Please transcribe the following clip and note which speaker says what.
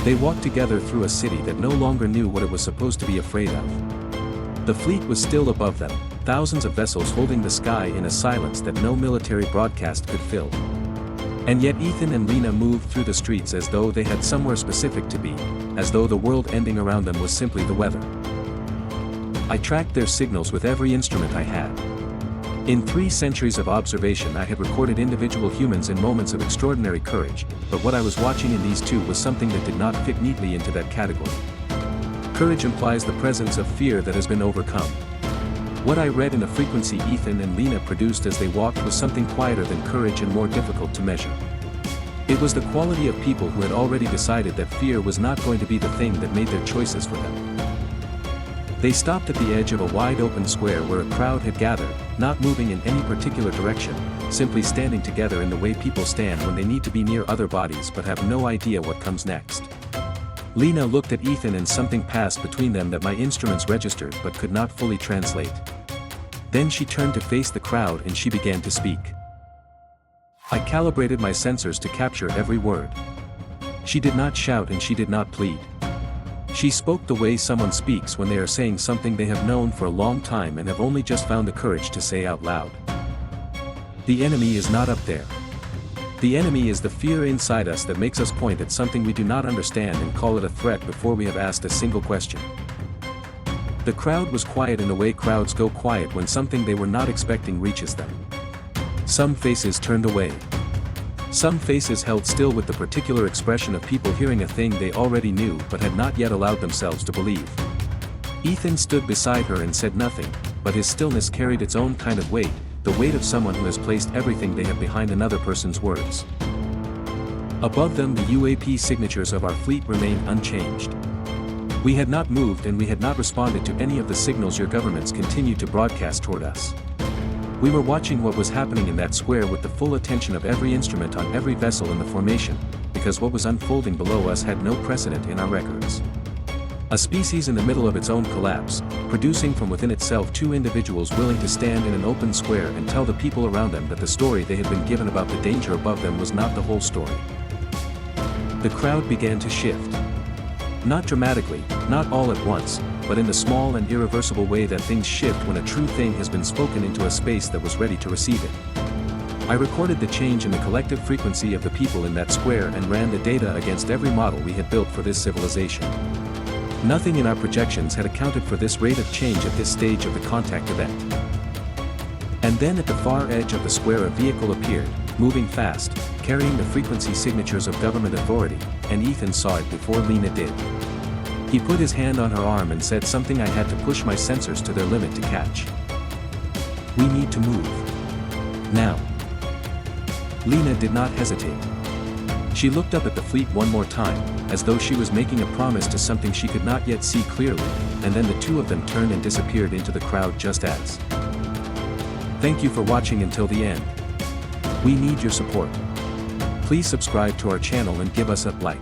Speaker 1: They walked together through a city that no longer knew what it was supposed to be afraid of. The fleet was still above them, thousands of vessels holding the sky in a silence that no military broadcast could fill. And yet Ethan and Lena moved through the streets as though they had somewhere specific to be, as though the world ending around them was simply the weather. I tracked their signals with every instrument I had. In 3 centuries of observation I had recorded individual humans in moments of extraordinary courage, but what I was watching in these two was something that did not fit neatly into that category. Courage implies the presence of fear that has been overcome. What I read in the frequency Ethan and Lena produced as they walked was something quieter than courage and more difficult to measure. It was the quality of people who had already decided that fear was not going to be the thing that made their choices for them. They stopped at the edge of a wide-open square where a crowd had gathered, not moving in any particular direction, simply standing together in the way people stand when they need to be near other bodies but have no idea what comes next. Lena looked at Ethan and something passed between them that my instruments registered but could not fully translate. Then she turned to face the crowd and she began to speak. I calibrated my sensors to capture every word. She did not shout and she did not plead. She spoke the way someone speaks when they are saying something they have known for a long time and have only just found the courage to say out loud. The enemy is not up there. The enemy is the fear inside us that makes us point at something we do not understand and call it a threat before we have asked a single question. The crowd was quiet in the way crowds go quiet when something they were not expecting reaches them. Some faces turned away. Some faces held still with the particular expression of people hearing a thing they already knew but had not yet allowed themselves to believe. Ethan stood beside her and said nothing, but his stillness carried its own kind of weight, the weight of someone who has placed everything they have behind another person's words. Above them the UAP signatures of our fleet remained unchanged. We had not moved and we had not responded to any of the signals your governments continued to broadcast toward us. We were watching what was happening in that square with the full attention of every instrument on every vessel in the formation, because what was unfolding below us had no precedent in our records. A species in the middle of its own collapse, producing from within itself 2 individuals willing to stand in an open square and tell the people around them that the story they had been given about the danger above them was not the whole story. The crowd began to shift. Not dramatically, not all at once, but in the small and irreversible way that things shift when a true thing has been spoken into a space that was ready to receive it. I recorded the change in the collective frequency of the people in that square and ran the data against every model we had built for this civilization. Nothing in our projections had accounted for this rate of change at this stage of the contact event. And then at the far edge of the square a vehicle appeared, moving fast, carrying the frequency signatures of government authority, and Ethan saw it before Lena did. He put his hand on her arm and said something I had to push my sensors to their limit to catch. We need to move. Now. Lena did not hesitate. She looked up at the fleet one more time, as though she was making a promise to something she could not yet see clearly, and then the 2 of them turned and disappeared into the crowd just as. Thank you for watching until the end. We need your support. Please subscribe to our channel and give us a like.